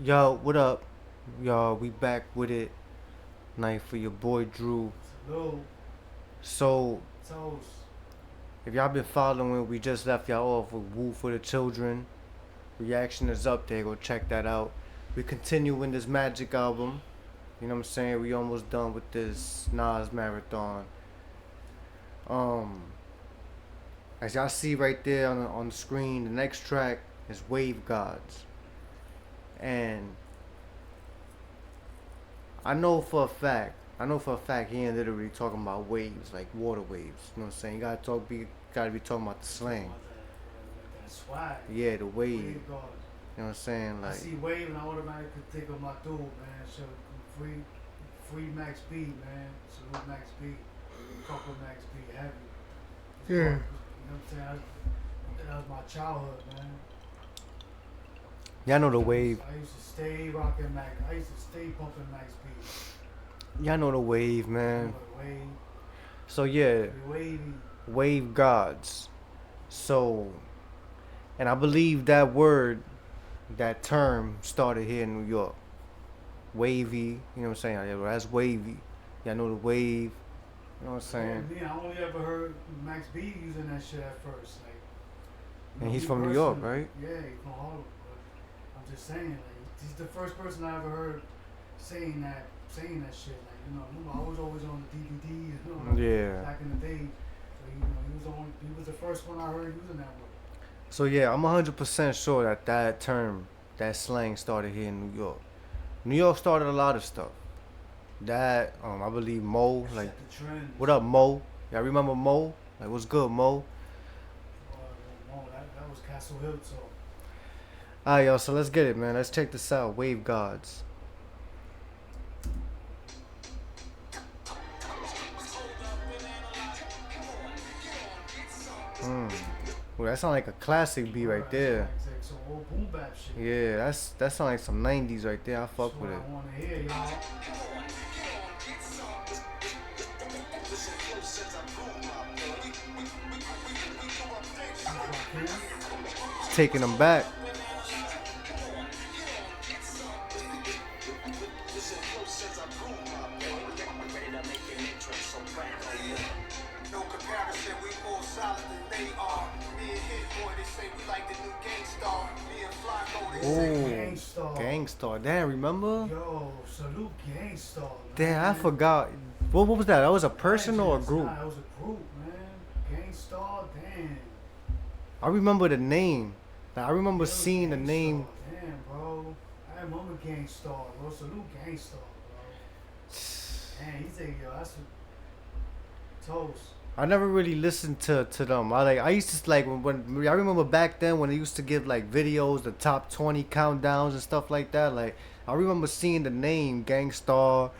Yo, what up? Y'all, we back with it. Night for your boy Drew. Hello, So, toast. if y'all been following, we just left y'all off with Woo for the Children. Reaction is up there, go check that out. We continue in this Magic album. You know what I'm saying? We almost done with this Nas marathon. Um, as y'all see right there on the screen, the next track is Wave Gods. And I know for a fact he ain't literally talking about waves, like water waves. You know what I'm saying? Gotta be talking about the Talking slang. about that swag. Yeah, the wave. You Wave guard. know what I'm saying? I Like, see wave and I automatically think of my dude, man. So free Max B, man. Salute Max B. Fuck with Max B, heavy. You know yeah. what I'm saying? That was my childhood, man. Y'all know the I used, wave. I used to stay rocking Max. I used to stay pumping Max B. Y'all know the wave, You know man. the wave, So yeah, the wavy. wave gods. So, and I believe that word, that term started here in New York. Wavy. You know what I'm saying? Yeah, well, that's wavy. Y'all know the wave. You know what I'm Yeah, saying? me, I only ever heard Max B using that shit at first. Like, And he's me from New York, personally, right? yeah, he's from Harlem. But I'm just saying, like, he's the first person I ever heard saying that shit. Like, remember, I was always on the DVD, Yeah. back in the day. So he was the first one I heard using that word. So yeah, I'm 100% sure that that term, that slang started here in New York. New York started a lot of stuff. That I believe Mo, like, Set the trend. what up Mo? Y'all remember Mo? Like, what's good Mo? No, that was Castle Hill talk. Alright, yo, so let's get it, man. Let's check this out. Wave Gods. Mm. Well, that sound like a classic beat right Word, there. like some old boom bap shit. Yeah, that sound like some 90s right there. I That's fuck what with I it. want to hear, y'all. Taking them back. No comparison, we more solid than they are. Me and Hit Boy, they say we like the new Gang Star. Me and Flacco, they say Ooh, Gangstar. Gangstar. Damn, remember? Yo, salute Gangstar, man. Damn, I forgot. What was that? That was a person or a Legends. group? Nah, that was a group, man. Gangstar, damn. I remember the name. Like, I remember Yo, seeing the Gangstar, name. damn, bro. I remember Gangstar, bro. Salute Gangstar, bro. Damn, he's a yo. That's a toast. I never really listened to them. I used to like when I remember back then when they used to give like videos, the top 20 countdowns and stuff like that. Like I remember seeing the name Gangstar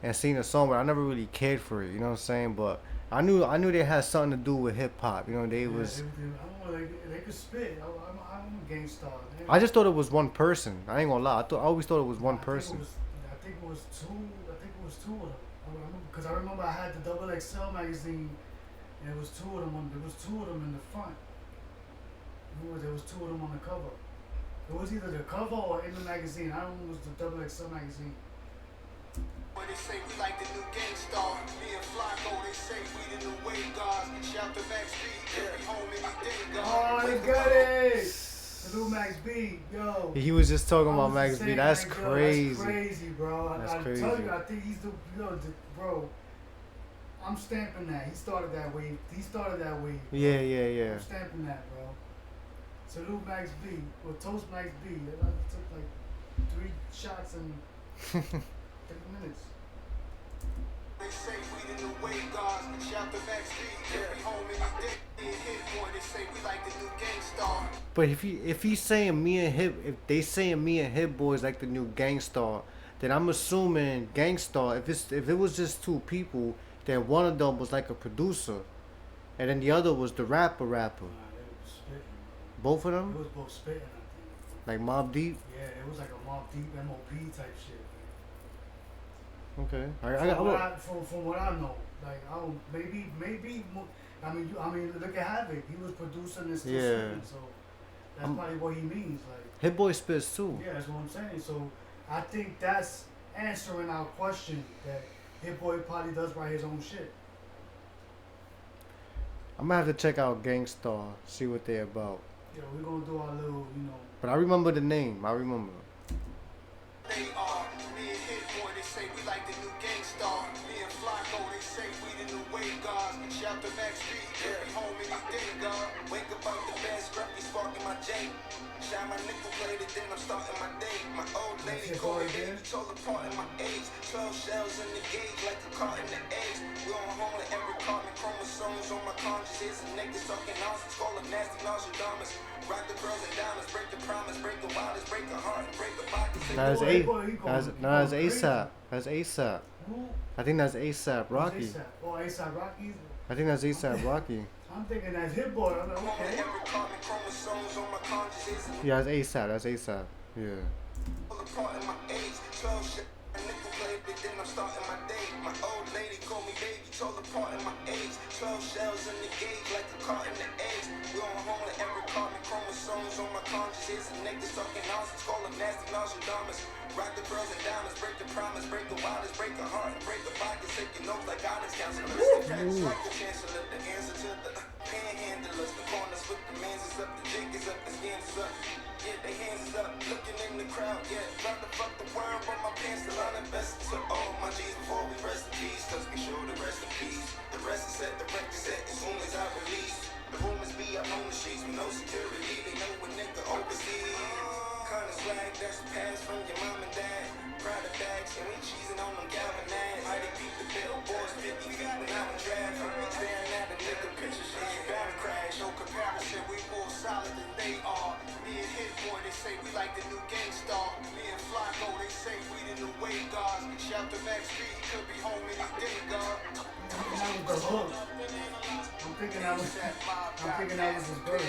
and seeing the song, but I never really cared for it. You know what I'm saying? But I knew they had something to do with hip hop. You know, they Yeah, was. I don't know, they could spit. I'm a Gangstar. I just thought it was one person. I ain't gonna lie. I always thought it was Nah, one person. I think it was two. I think it was two of them. Because I remember I had the Double XL magazine, and it was two of them. There was two of them in the front. Remember, there was two of them on the cover. It was either the cover or in the magazine. I don't know. It was the Double XL magazine. When they say we like the new Gang Star, me and Flacco, they say we the new wave guys. Shout to Max B, every home any day, God. Oh, they got it! Salute Max B, yo. He was just talking I about was Max just B. saying, That's like, yo, crazy. That's crazy, bro. That's I crazy. tell you, I think he's the, bro. I'm stamping that. He started that wave. Bro. Yeah. I'm stamping that, bro. Salute Max B. Well, toast Max B. I took like 3 shots in 3 minutes. They say we the new wave guys. Shout to Max B. Every home any day. Hit boy. They say we like the new Gang Star. But if he's saying me and Hip, if they saying me and Hip Boy is like the new Gangstar, then I'm assuming Gangstar. If it was just two people, then one of them was like a producer, and then the other was the rapper. Nah, they was spitting, bro. Both of It them, was both spitting, I think. like Mob Deep. Yeah, it was like a Mob Deep MOP type shit. Okay, From what I know, like I don't, maybe. I mean, look at Havoc. He was producing this. Yeah. So That's probably what he means. Like, Hit Boy spits too. yeah, that's what I'm saying. So I think that's answering our question that Hit Boy probably does write his own shit. I'm gonna have to check out Gangstar, see what they're about. Yeah, we're gonna do our little, But I remember the name. I remember. They are me and Hit Boy, they say we like the new Gangstar. Me and Flacco, they say we the new wave guards. Shout to Max B, every home anything, God. Wake up out the bed, scruffy sparking my J. Shine my nickel plated, then I'm starting my day. My old lady called me baby, told apart in my age. 12 shells in the gauge, like a carton of eggs. We on home with every carbon chromosomes on my conscience. And niggas talking nonsense, call them nasty Nostradamus. Rock the girls and diamonds, break the promise, break the wildest, break the heart, and break the pockets. That's That's ASAP. That's ASAP. Who? I think that's ASAP Rocky. A$AP? Oh, A$AP Rocky? I think that's ASAP Rocky. I'm thinking that's Hit Boy. I'm like, okay. Every carbon chromosomes on my conscience. Yeah, that's ASAP. That's ASAP. Yeah. Apart in my age, 12 shit, nickel plated, then I'm starting my day. My old lady called me baby, told apart in my age. 12 shells in the gauge, like a carton of eggs. We on home with every carbon chromosomes on my conscience. And niggas talking nonsense, call them nasty Nostradamus. Rock the girls and diamonds, break the promise, break the wildest, break the heart, and break the pockets. Take your notes like guidance counselors. Like the chancellor, the answer to the panhandlers. The corners with the mans is up, the jig is up, the skins is up. Yeah, they hands is up, looking in the crowd, yeah. Trying to fuck the world, but my pants still uninvested. To all my G's before we rest in peace, cause we sure the rest in peace. The rest is set, the record set as soon as I release. The rumors be up on the streets with no security, they know a nigga overseas. Kinda swag that's passed from your mom and dad. Pride of bags, and we cheesing on them galvanized. I done beat the billboards 50 feet when I was driving. Staring at the nigga pictures, shit, you bound to crash. No comparison, we more solid than they are. Me and Hit Boy, they say we like the new Gangstar. Me and Flacco, they say we the new wave guards. Shout to Max B, he could be home any day, God. That was the hook. I'm thinking that was his birth.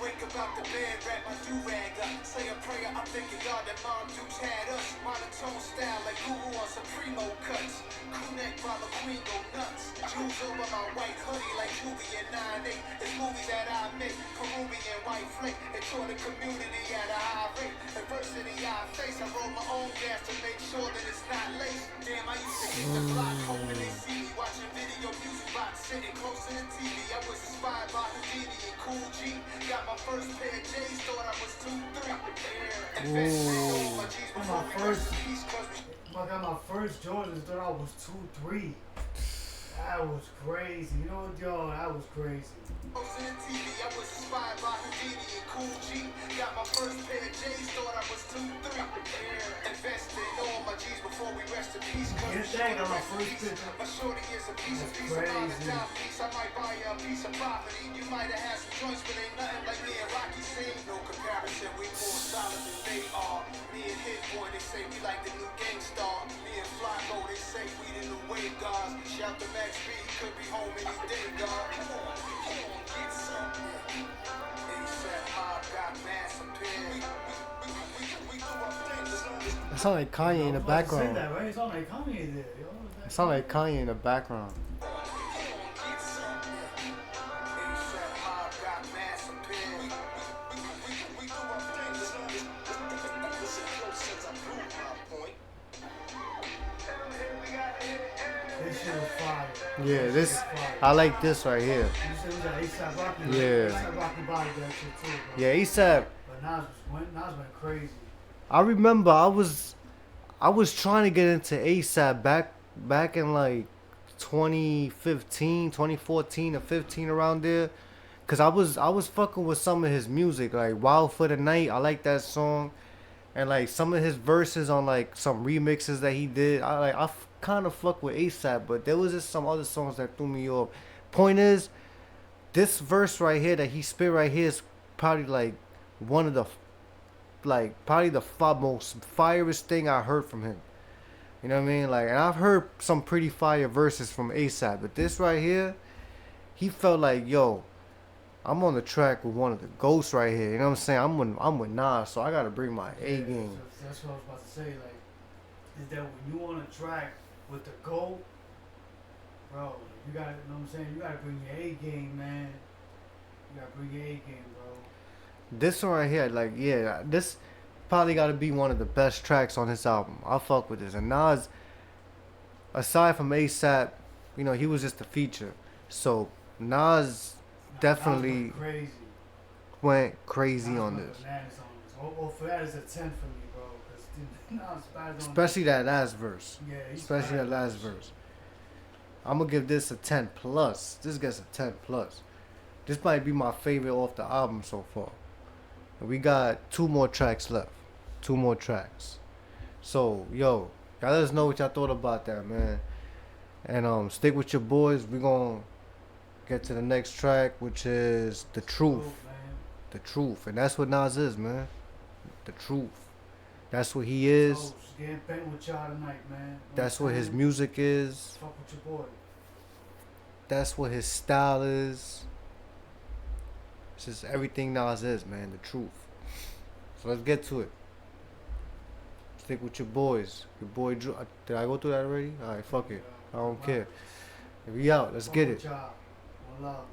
Wake up out the bed, wrap my do-rag up. Say a prayer, I'm thanking God that Mom Dukes had us. Monotone style like Guru on Supremo cuts. Crew-neck while the queen go nuts. Jewels over my white hoodie like Juvie and 9-8. It's movies that I make, Peruvian white flake. They taught the community at a high rate. Adversity I face, I roll my own gas to make sure that it's not laced. Damn, I used to hit the block home when they see me. Watching video music box, sitting close to the TV. I was inspired by Houdini and Cool G. Got my first pair of J's, thought I was 2-3. I got my first Jordans, thought I was 2-3. That was crazy. You know what, yo? That was crazy. Close to the TV, I was inspired by Houdini and Cool G. Got my first pair of J's, thought I was 2-3. Invested in all my G's before we rest in peace. Yes, I got my first picture. My shorty is a piece of piece of piece. I might buy you a piece of property. You might have had some joints, but ain't nothing like me and Rocky sing. No comparison, we more solid than they are. Me and Hit Boy, they say we like the new Gangstar. Me and Flacco, they say we the new wave guards. Shout to Max B, he could be home any day, God. Come on, get some. A$AP Mob got mass appeal. We do our things. It sound like Kanye in the background. Say that, right? It sound like Kanye there, yo. It sound like Kanye in the background. This shit was fire. Yeah, this I like this right here. You said we got A$AP Rocky. Yeah. A$AP Rocky body that shit too, bro. Yeah, ASAP. But Nas went crazy. I remember I was trying to get into ASAP back in like 2015, 2014 or 15 around there. Cause I was fucking with some of his music, like Wild for the Night. I like that song. And like some of his verses on like some remixes that he did. I kind of fuck with ASAP, but there was just some other songs that threw me off. Point is, this verse right here that he spit right here is probably like one of the probably the most firest thing I heard from him. You know what I mean? Like, and I've heard some pretty fire verses from ASAP, but this right here, he felt like, yo, I'm on the track with one of the ghosts right here. You know what I'm saying? I'm with Nas, so I gotta bring my A game. So that's what I was about to say. Like, is that when you on a track with the GOAT, bro? You gotta, you know what I'm saying? You gotta bring your A game, man. You gotta bring your A game, bro. This one right here, like, yeah, this probably got to be one of the best tracks on his album. I fuck with this. And Nas, aside from ASAP, you know, he was just a feature. So Nas Nah, definitely Nas went crazy. went crazy Nas on went this. bananas on this. Oh, for that is a 10 for me, bro. Cause Nas spazzed on Especially that last verse. Yeah, he Especially that spazzed on last this verse. I'm gonna give this a 10 plus. This gets a 10 plus. This might be my favorite off the album so far. And we got 2 more tracks left. 2 more tracks. So, yo, y'all let us know what y'all thought about that, man. And stick with your boys. We gonna get to the next track, which is The Truth. Man. The Truth. And that's what Nas is, man. The Truth. That's what he is. So, just getting bent with y'all tonight, man. You know That's I'm what his saying? music is. Fuck with your boy. That's what his style is. It's just everything Nas is, man. The truth. So let's get to it. Stick with your boys. Your boy Drew. Did I go through that already? Alright, fuck it. I don't care. We out. Let's Fuck get with it. y'all. One love.